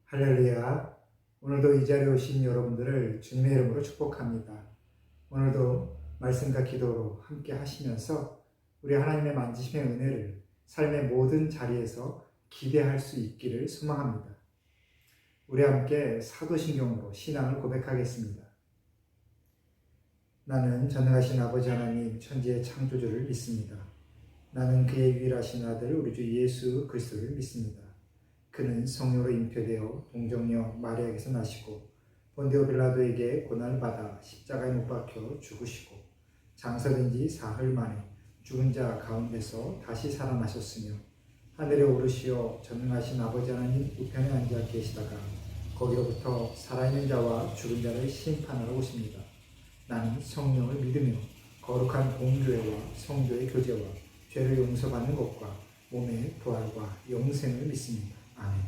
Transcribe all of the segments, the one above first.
할렐루야. 오늘도 이 자리에 오신 여러분들을 주님의 이름으로 축복합니다. 오늘도 말씀과 기도로 함께 하시면서 우리 하나님의 만지심의 은혜를 삶의 모든 자리에서 기대할 수 있기를 소망합니다. 우리 함께 사도신경으로 신앙을 고백하겠습니다. 나는 전능하신 아버지 하나님 천지의 창조주를 믿습니다. 나는 그의 유일하신 아들 우리 주 예수 그리스도를 믿습니다. 그는 성령으로 잉태되어 동정녀 마리아에게서 나시고 본디오 빌라도에게 고난을 받아 십자가에 못 박혀 죽으시고 장사된 지 사흘 만에 죽은 자 가운데서 다시 살아나셨으며 하늘에 오르시어 전능하신 아버지 하나님 우편에 앉아 계시다가 거기로부터 살아있는 자와 죽은 자를 심판하러 오십니다. 나는 성령을 믿으며 거룩한 공교회와 성도의 교제와 죄를 용서받는 것과 몸의 부활과 영생을 믿습니다. 아멘.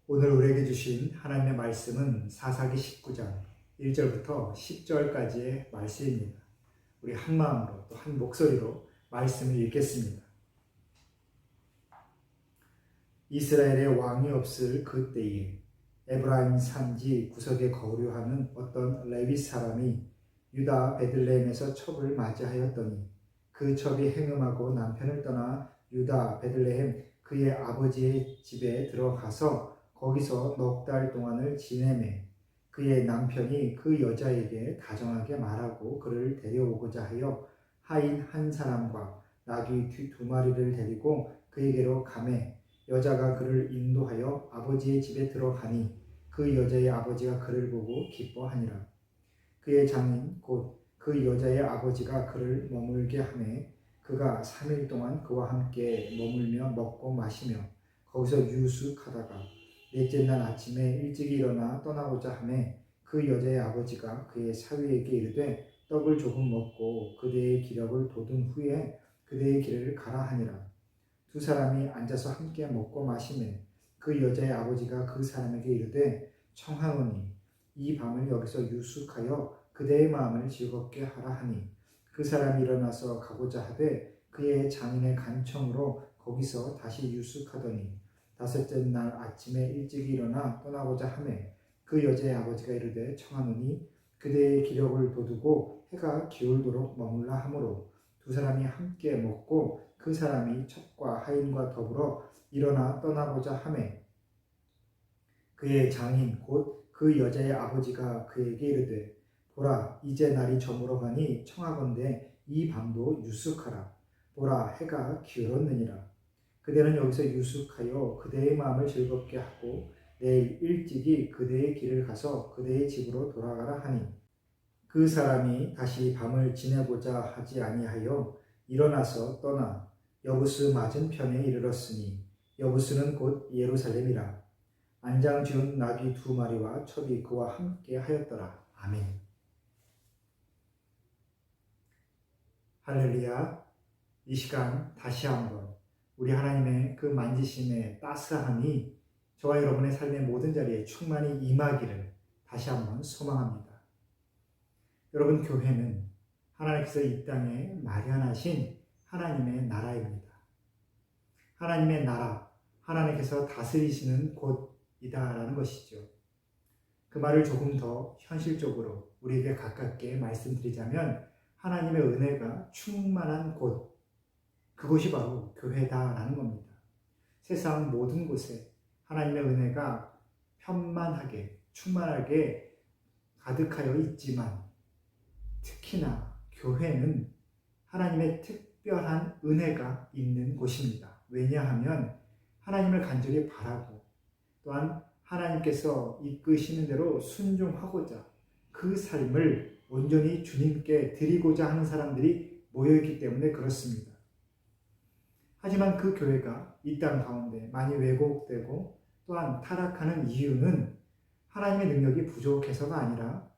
오늘 우리에게 주신 하나님의 말씀은 사사기 19장 1절부터 10절까지의 말씀입니다. 우리 한 마음으로 또 한 목소리로 말씀을 읽겠습니다. 이스라엘의 왕이 없을 그때에 에브라임 산지 구석에 거류하는 어떤 레위 사람이 유다 베들레헴에서 첩을 맞이하였더니 그 첩이 행음하고 남편을 떠나 유다 베들레헴 그의 아버지의 집에 들어가서 거기서 넉 달 동안을 지내매 그의 남편이 그 여자에게 다정하게 말하고 그를 데려오고자 하여 하인 한 사람과 나귀 두 마리를 데리고 그에게로 가매 여자가 그를 인도하여 아버지의 집에 들어가니 그 여자의 아버지가 그를 보고 기뻐하니라. 그의 장인 곧 그 여자의 아버지가 그를 머물게 하매 그가 3일 동안 그와 함께 머물며 먹고 마시며 거기서 유숙하다가 넷째 날 아침에 일찍 일어나 떠나고자 하매 그 여자의 아버지가 그의 사위에게 이르되 떡을 조금 먹고 그대의 기력을 돋운 후에 그대의 길을 가라 하니라. 두 사람이 앉아서 함께 먹고 마시매 그 여자의 아버지가 그 사람에게 이르되 청하노니 이 밤을 여기서 유숙하여 그대의 마음을 즐겁게 하라 하니 그 사람이 일어나서 가고자 하되 그의 장인의 간청으로 거기서 다시 유숙하더니 다섯째 날 아침에 일찍 일어나 떠나고자 하매 그 여자의 아버지가 이르되 청하노니 그대의 기력을 돋우고 해가 기울도록 머물라 하므로 두 사람이 함께 먹고 그 사람이 첩과 하인과 더불어 일어나 떠나고자 하매 그의 장인 곧 그 여자의 아버지가 그에게 이르되 보라 이제 날이 저물어가니 청하건대 이 밤도 유숙하라. 보라 해가 기울었느니라. 그대는 여기서 유숙하여 그대의 마음을 즐겁게 하고 내일 일찍이 그대의 길을 가서 그대의 집으로 돌아가라 하니 그 사람이 다시 밤을 지내고자 하지 아니하여 일어나서 떠나 여부스 맞은편에 이르렀으니 여부스는 곧 예루살렘이라. 안장 지은 나귀 두 마리와 첩이 그와 함께 하였더라. 아멘. 할렐루야. 이 시간 다시 한번 우리 하나님의 그 만지심의 따스함이 저와 여러분의 삶의 모든 자리에 충만히 임하기를 다시 한번 소망합니다. 여러분, 교회는 하나님께서 이 땅에 마련하신 하나님의 나라입니다. 하나님의 나라, 하나님께서 다스리시는 곳이다라는 것이죠. 그 말을 조금 더 현실적으로 우리에게 가깝게 말씀드리자면 하나님의 은혜가 충만한 곳, 그곳이 바로 교회다라는 겁니다. 세상 모든 곳에 하나님의 은혜가 편만하게, 충만하게 가득하여 있지만 특히나 교회는 하나님의 특별한 은혜가 있는 곳입니다. 왜냐하면 하나님을 간절히 바라고 또한 하나님께서 이끄시는 대로 순종하고자 그 삶을 온전히 주님께 드리고자 하는 사람들이 모여있기 때문에 그렇습니다. 하지만 그 교회가 이 땅 가운데 많이 왜곡되고 또한 타락하는 이유는 하나님의 능력이 부족해서가 아니라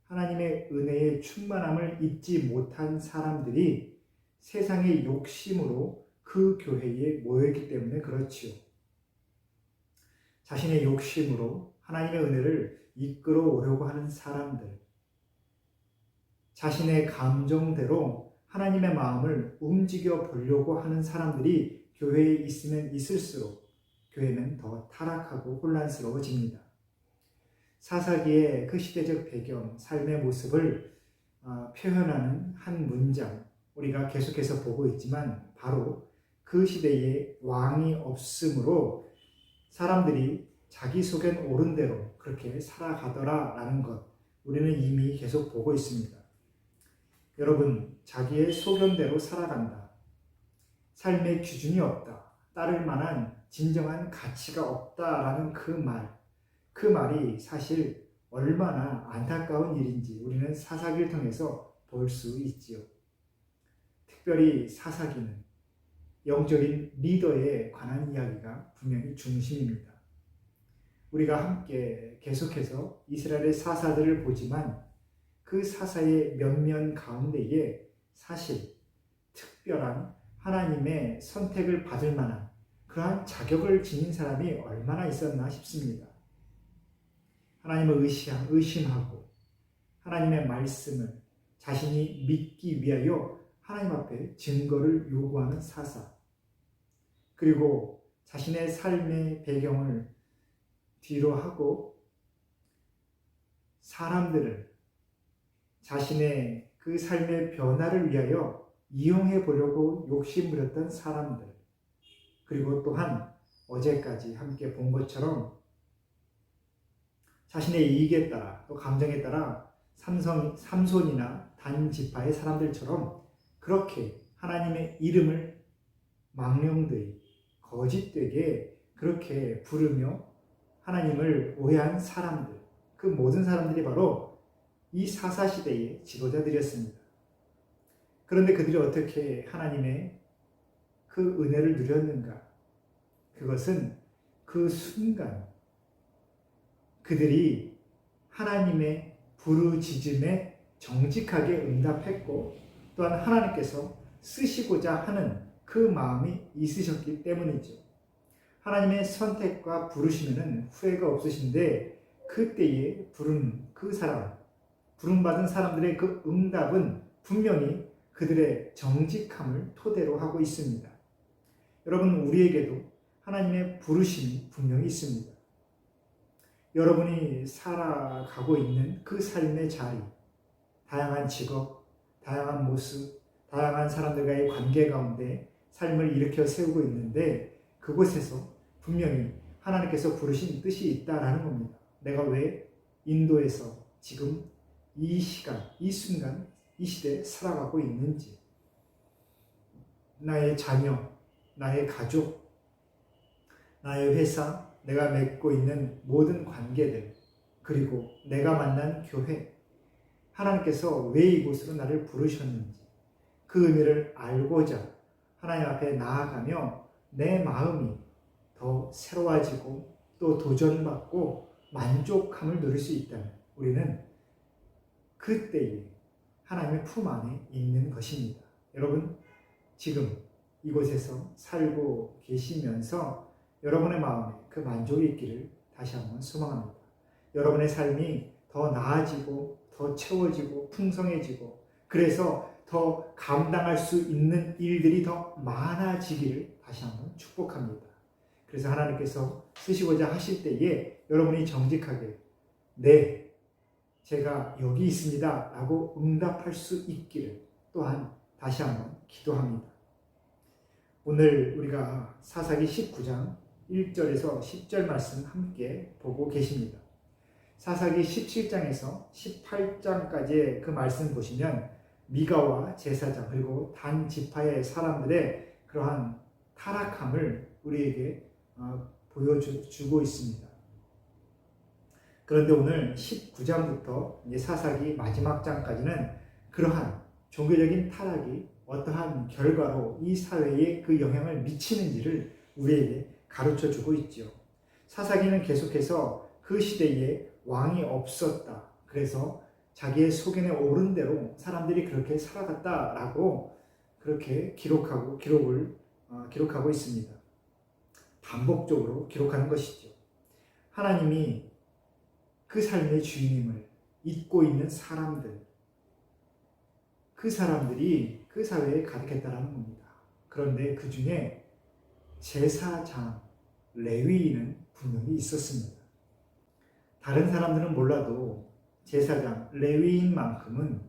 하나님의 은혜의 충만함을 잊지 못한 사람들이 세상의 욕심으로 그 교회에 모여있기 때문에 그렇지요. 자신의 욕심으로 하나님의 은혜를 이끌어 오려고 하는 사람들, 자신의 감정대로 하나님의 마음을 움직여 보려고 하는 사람들이 교회에 있으면 있을수록 교회는 더 타락하고 혼란스러워집니다. 사사기의 그 시대적 배경, 삶의 모습을 표현하는 한 문장, 우리가 계속해서 보고 있지만 바로 그 시대에 왕이 없으므로 사람들이 자기 속엔 옳은 대로 그렇게 살아가더라라는 것, 우리는 이미 계속 보고 있습니다. 여러분, 자기의 소견대로 살아간다. 삶의 기준이 없다. 따를 만한 진정한 가치가 없다라는 그 말이 사실 얼마나 안타까운 일인지 우리는 사사기를 통해서 볼 수 있지요. 특별히 사사기는 영적인 리더에 관한 이야기가 분명히 중심입니다. 우리가 함께 계속해서 이스라엘의 사사들을 보지만 그 사사의 면면 가운데에 사실 특별한 하나님의 선택을 받을 만한 그러한 자격을 지닌 사람이 얼마나 있었나 싶습니다. 하나님을 의심하고 하나님의 말씀을 자신이 믿기 위하여 하나님 앞에 증거를 요구하는 사사, 그리고 자신의 삶의 배경을 뒤로 하고 사람들을 자신의 그 삶의 변화를 위하여 이용해 보려고 욕심부렸던 사람들, 그리고 또한 어제까지 함께 본 것처럼 자신의 이익에 따라 또 감정에 따라 삼손이나 단지파의 사람들처럼 그렇게 하나님의 이름을 망령되이 거짓되게 그렇게 부르며 하나님을 오해한 사람들, 그 모든 사람들이 바로 이 사사시대의 지도자들이었습니다. 그런데 그들이 어떻게 하나님의 그 은혜를 누렸는가? 그것은 그 순간 그들이 하나님의 부르짖음에 정직하게 응답했고 또한 하나님께서 쓰시고자 하는 그 마음이 있으셨기 때문이죠. 하나님의 선택과 부르시면은 후회가 없으신데 그때에 부른 그 사람, 부름받은 사람들의 그 응답은 분명히 그들의 정직함을 토대로 하고 있습니다. 여러분, 우리에게도 하나님의 부르심이 분명히 있습니다. 여러분이 살아가고 있는 그 삶의 자리, 다양한 직업, 다양한 모습, 다양한 사람들과의 관계 가운데 삶을 일으켜 세우고 있는데 그곳에서 분명히 하나님께서 부르신 뜻이 있다라는 겁니다. 내가 왜 인도에서 지금 이 시간, 이 순간, 이 시대에 살아가고 있는지, 나의 자녀, 나의 가족, 나의 회사, 내가 맺고 있는 모든 관계들, 그리고 내가 만난 교회, 하나님께서 왜 이곳으로 나를 부르셨는지 그 의미를 알고자 하나님 앞에 나아가며 내 마음이 더 새로워지고 또 도전받고 만족함을 누릴 수 있다면 우리는 그때에 하나님의 품 안에 있는 것입니다. 여러분, 지금 이곳에서 살고 계시면서 여러분의 마음에 그 만족이 있기를 다시 한번 소망합니다. 여러분의 삶이 더 나아지고 더 채워지고 풍성해지고 그래서 더 감당할 수 있는 일들이 더 많아지기를 다시 한번 축복합니다. 그래서 하나님께서 쓰시고자 하실 때에 여러분이 정직하게 네, 제가 여기 있습니다 라고 응답할 수 있기를 또한 다시 한번 기도합니다. 오늘 우리가 사사기 19장 1절에서 10절 말씀 함께 보고 계십니다. 사사기 17장에서 18장까지의 그 말씀 보시면 미가와 제사장 그리고 단 지파의 사람들의 그러한 타락함을 우리에게 보여주고 있습니다. 그런데 오늘 19장부터 이제 사사기 마지막 장까지는 그러한 종교적인 타락이 어떠한 결과로 이 사회에 그 영향을 미치는지를 우리에게 가르쳐 주고 있죠. 사사기는 계속해서 그 시대에 왕이 없었다. 그래서 자기의 소견에 옳은 대로 사람들이 그렇게 살아갔다라고 그렇게 기록을 기록하고 있습니다. 반복적으로 기록하는 것이죠. 하나님이 그 삶의 주인임을 잊고 있는 사람들, 그 사람들이 그 사회에 가득했다는 겁니다. 그런데 그 중에 제사장, 레위인은 분명히 있었습니다. 다른 사람들은 몰라도 제사장, 레위인만큼은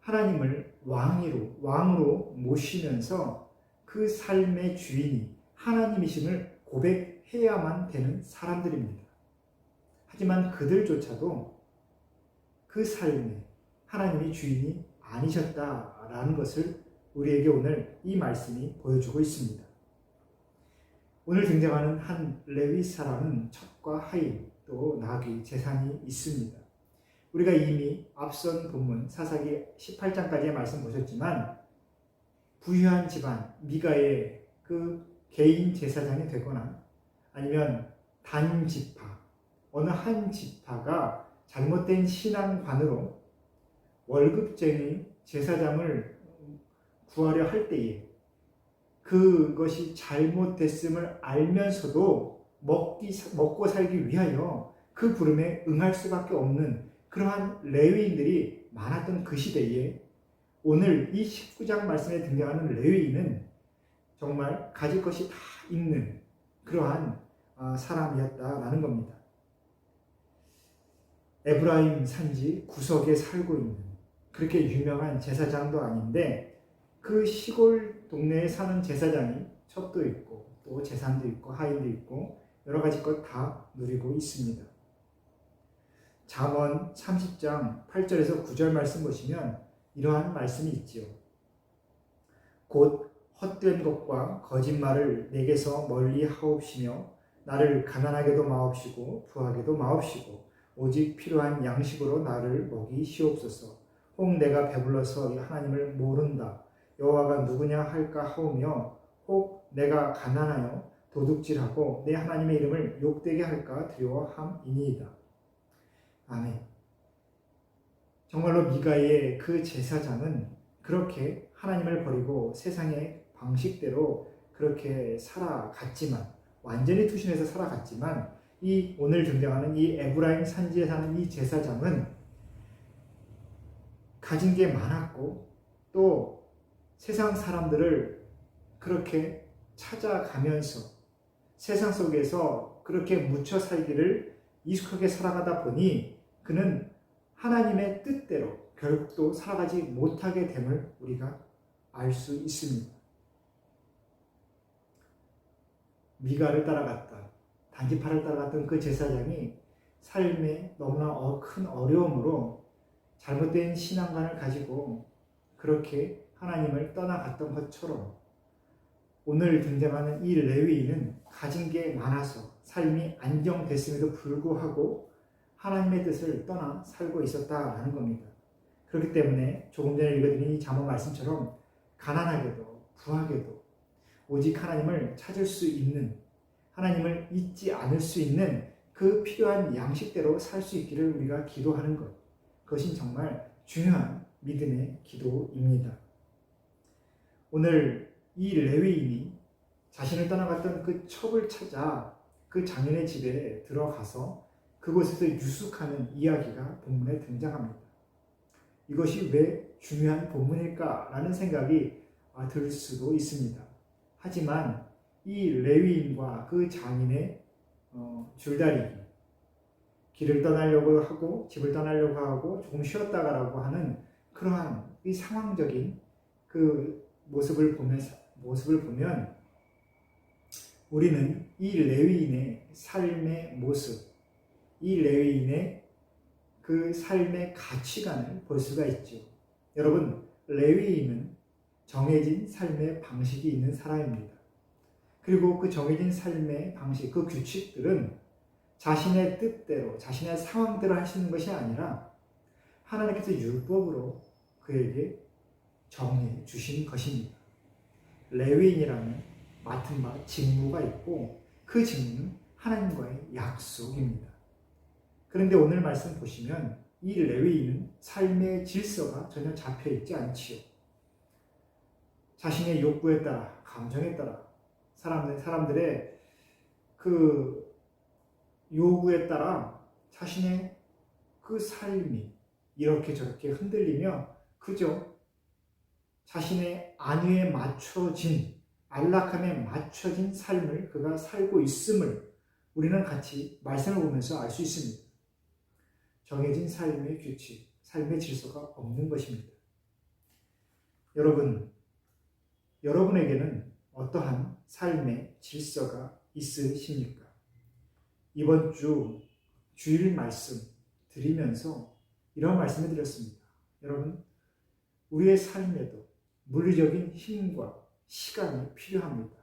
하나님을 왕으로 모시면서 그 삶의 주인이 하나님이심을 고백해야만 되는 사람들입니다. 하지만 그들조차도 그 삶에 하나님이 주인이 아니셨다라는 것을 우리에게 오늘 이 말씀이 보여주고 있습니다. 오늘 등장하는 한 레위 사람은 첩과 하인 또 나귀, 재산이 있습니다. 우리가 이미 앞선 본문 사사기 18장까지의 말씀 보셨지만 부유한 집안 미가의 그 개인 제사장이 되거나 아니면 단지파 어느 한 지파가 잘못된 신앙관으로 월급쟁이 제사장을 구하려 할 때에 그것이 잘못됐음을 알면서도 먹고 살기 위하여 그 부름에 응할 수밖에 없는 그러한 레위인들이 많았던 그 시대에 오늘 이 19장 말씀에 등장하는 레위인은 정말 가질 것이 다 있는 그러한 사람이었다라는 겁니다. 에브라임 산지 구석에 살고 있는 그렇게 유명한 제사장도 아닌데 그 시골 동네에 사는 제사장이 첩도 있고 또 재산도 있고 하인도 있고 여러 가지 것 다 누리고 있습니다. 잠언 30장 8절에서 9절 말씀 보시면 이러한 말씀이 있지요. 곧 헛된 것과 거짓말을 내게서 멀리 하옵시며 나를 가난하게도 마옵시고 부하게도 마옵시고 오직 필요한 양식으로 나를 먹이시옵소서. 혹 내가 배불러서 하나님을 모른다 여호와가 누구냐 할까 하오며 혹 내가 가난하여 도둑질하고 내 하나님의 이름을 욕되게 할까 두려워함이니이다. 아멘. 정말로 미가의 그 제사장은 그렇게 하나님을 버리고 세상의 방식대로 그렇게 살아갔지만 완전히 투신해서 살아갔지만 이 오늘 등장하는 이 에브라임 산지에 사는 이 제사장은 가진 게 많았고 또 세상 사람들을 그렇게 찾아가면서 세상 속에서 그렇게 묻혀 살기를 익숙하게 살아가다 보니 그는 하나님의 뜻대로 결국 또 살아가지 못하게 됨을 우리가 알 수 있습니다. 미가를 따라갔던 단지파를 따라갔던 그 제사장이 삶에 너무나 큰 어려움으로 잘못된 신앙관을 가지고 그렇게 하나님을 떠나갔던 것처럼 오늘 등장하는 이 레위인은 가진 게 많아서 삶이 안정됐음에도 불구하고 하나님의 뜻을 떠나 살고 있었다라는 겁니다. 그렇기 때문에 조금 전에 읽어드린 이 잠언 말씀처럼 가난하게도 부하게도 오직 하나님을 찾을 수 있는 하나님을 잊지 않을 수 있는 그 필요한 양식대로 살 수 있기를 우리가 기도하는 것 그것이 정말 중요한 믿음의 기도입니다. 오늘 이 레위인이 자신을 떠나갔던 그 첩을 찾아 그 장인의 집에 들어가서 그곳에서 유숙하는 이야기가 본문에 등장합니다. 이것이 왜 중요한 본문일까라는 생각이 들 수도 있습니다. 하지만 이 레위인과 그 장인의 줄다리기, 길을 떠나려고 하고 집을 떠나려고 하고 조금 쉬었다가라고 하는 그러한 이 상황적인 그 모습을 보면 우리는 이 레위인의 삶의 모습, 이 레위인의 그 삶의 가치관을 볼 수가 있죠. 여러분, 레위인은 정해진 삶의 방식이 있는 사람입니다. 그리고 그 정해진 삶의 방식, 그 규칙들은 자신의 뜻대로, 자신의 상황대로 할 수 있는 것이 아니라 하나님께서 율법으로 그에게 정해 주신 것입니다. 레위인이라는 맡은 바 직무가 있고 그 직무는 하나님과의 약속입니다. 그런데 오늘 말씀 보시면 이 레위인은 삶의 질서가 전혀 잡혀 있지 않지요. 자신의 욕구에 따라, 감정에 따라 사람들의 그 요구에 따라 자신의 그 삶이 이렇게 저렇게 흔들리며 그저 자신의 안위에 맞춰진 안락함에 맞춰진 삶을 그가 살고 있음을 우리는 같이 말씀을 보면서 알 수 있습니다. 정해진 삶의 규칙, 삶의 질서가 없는 것입니다. 여러분에게는 어떠한 삶의 질서가 있으십니까? 이번 주 주일 말씀 드리면서 이런 말씀을 드렸습니다. 여러분, 우리의 삶에도 물리적인 힘과 시간이 필요합니다.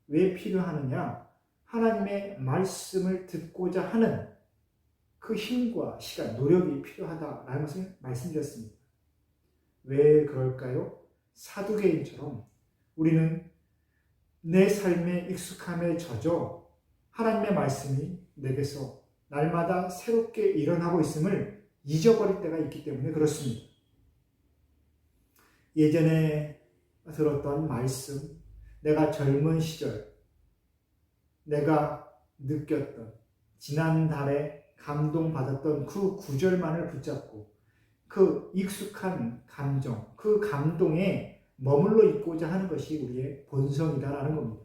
왜 필요하느냐? 하나님의 말씀을 듣고자 하는 그 힘과 시간, 노력이 필요하다라는 것을 말씀드렸습니다. 왜 그럴까요? 사두개인처럼 우리는 내 삶의 익숙함에 젖어 하나님의 말씀이 내게서 날마다 새롭게 일어나고 있음을 잊어버릴 때가 있기 때문에 그렇습니다. 예전에 들었던 말씀, 내가 젊은 시절, 내가 느꼈던, 지난달에 감동받았던 그 구절만을 붙잡고 그 익숙한 감정, 그 감동에 머물러 있고자 하는 것이 우리의 본성이다라는 겁니다.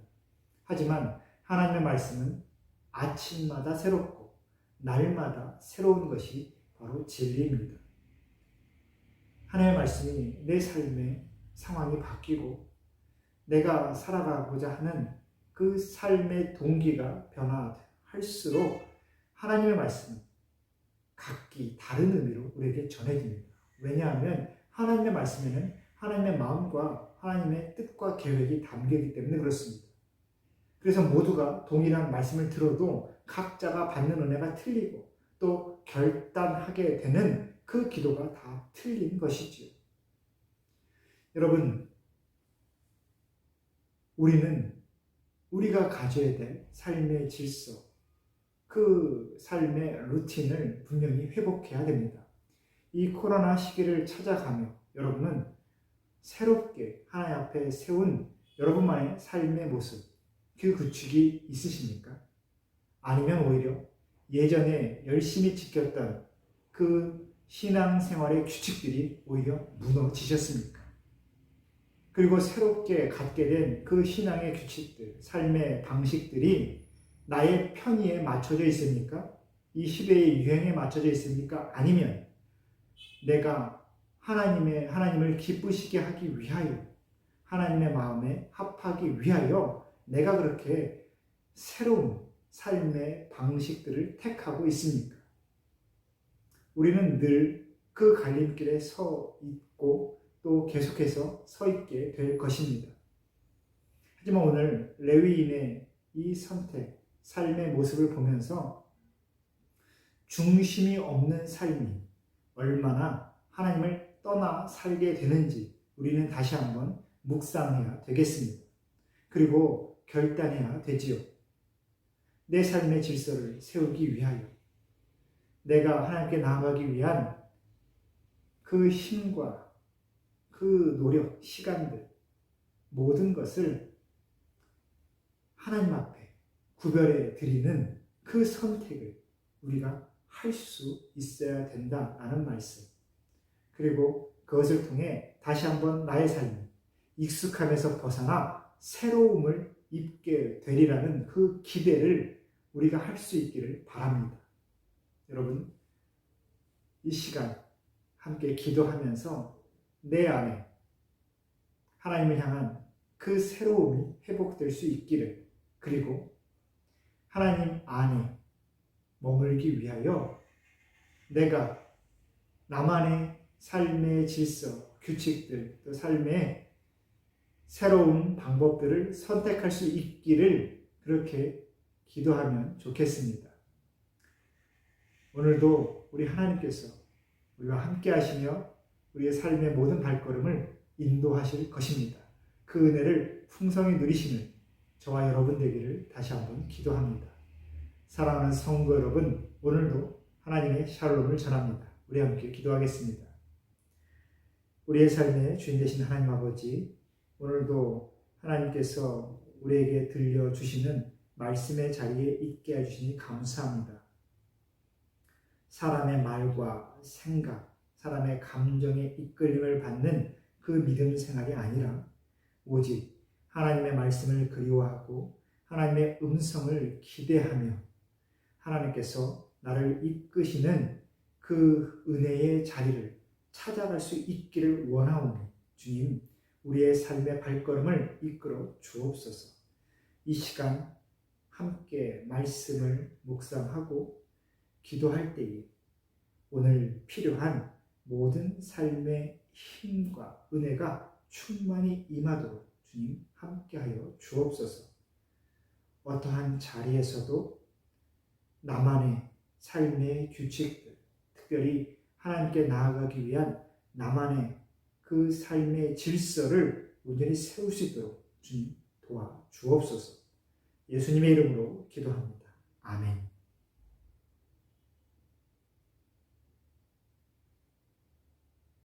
하지만 하나님의 말씀은 아침마다 새롭고 날마다 새로운 것이 바로 진리입니다. 하나님의 말씀이 내 삶의 상황이 바뀌고 내가 살아가고자 하는 그 삶의 동기가 변화할수록 하나님의 말씀은 각기 다른 의미로 우리에게 전해집니다. 왜냐하면 하나님의 말씀에는 하나님의 마음과 하나님의 뜻과 계획이 담겨있기 때문에 그렇습니다. 그래서 모두가 동일한 말씀을 들어도 각자가 받는 은혜가 틀리고 또 결단하게 되는 그 기도가 다 틀린 것이지요. 여러분, 우리는 우리가 가져야 될 삶의 질서, 그 삶의 루틴을 분명히 회복해야 됩니다. 이 코로나 시기를 찾아가며 여러분은 새롭게 하나님 앞에 세운 여러분만의 삶의 모습, 그 규칙이 있으십니까? 아니면 오히려 예전에 열심히 지켰던 그 신앙생활의 규칙들이 오히려 무너지셨습니까? 그리고 새롭게 갖게 된 그 신앙의 규칙들, 삶의 방식들이 나의 편의에 맞춰져 있습니까? 이 시대의 유행에 맞춰져 있습니까? 아니면 내가 하나님을 기쁘시게 하기 위하여, 하나님의 마음에 합하기 위하여 내가 그렇게 새로운 삶의 방식들을 택하고 있습니까? 우리는 늘 그 갈림길에 서 있고 또 계속해서 서 있게 될 것입니다. 하지만 오늘 레위인의 이 선택, 삶의 모습을 보면서 중심이 없는 삶이 얼마나 하나님을 떠나 살게 되는지 우리는 다시 한번 묵상해야 되겠습니다. 그리고 결단해야 되지요. 내 삶의 질서를 세우기 위하여, 내가 하나님께 나아가기 위한 그 힘과 그 노력, 시간들, 모든 것을 하나님 앞에 구별해 드리는 그 선택을 우리가 할 수 있어야 된다라는 말씀. 그리고 그것을 통해 다시 한번 나의 삶이 익숙함에서 벗어나 새로움을 입게 되리라는 그 기대를 우리가 할 수 있기를 바랍니다. 여러분, 이 시간 함께 기도하면서 내 안에 하나님을 향한 그 새로움이 회복될 수 있기를, 그리고 하나님 안에 머물기 위하여 내가 나만의 삶의 질서, 규칙들, 또 삶의 새로운 방법들을 선택할 수 있기를 그렇게 기도하면 좋겠습니다. 오늘도 우리 하나님께서 우리와 함께 하시며 우리의 삶의 모든 발걸음을 인도하실 것입니다. 그 은혜를 풍성히 누리시는 저와 여러분 되기를 다시 한번 기도합니다. 사랑하는 성도 여러분, 오늘도 하나님의 샬롬을 전합니다. 우리 함께 기도하겠습니다. 우리의 삶의 주인 되신 하나님 아버지, 오늘도 하나님께서 우리에게 들려주시는 말씀의 자리에 있게 해주시니 감사합니다. 사람의 말과 생각, 사람의 감정에 이끌림을 받는 그 믿음 생활이 아니라 오직 하나님의 말씀을 그리워하고 하나님의 음성을 기대하며 하나님께서 나를 이끄시는 그 은혜의 자리를 찾아갈 수 있기를 원하오니 주님, 우리의 삶의 발걸음을 이끌어 주옵소서. 이 시간 함께 말씀을 묵상하고 기도할 때에 오늘 필요한 모든 삶의 힘과 은혜가 충만히 임하도록 주님 함께하여 주옵소서. 어떠한 자리에서도 나만의 삶의 규칙들, 특별히 하나님께 나아가기 위한 나만의 그 삶의 질서를 온전히 세울 수 있도록 주님 도와 주옵소서. 예수님의 이름으로 기도합니다. 아멘.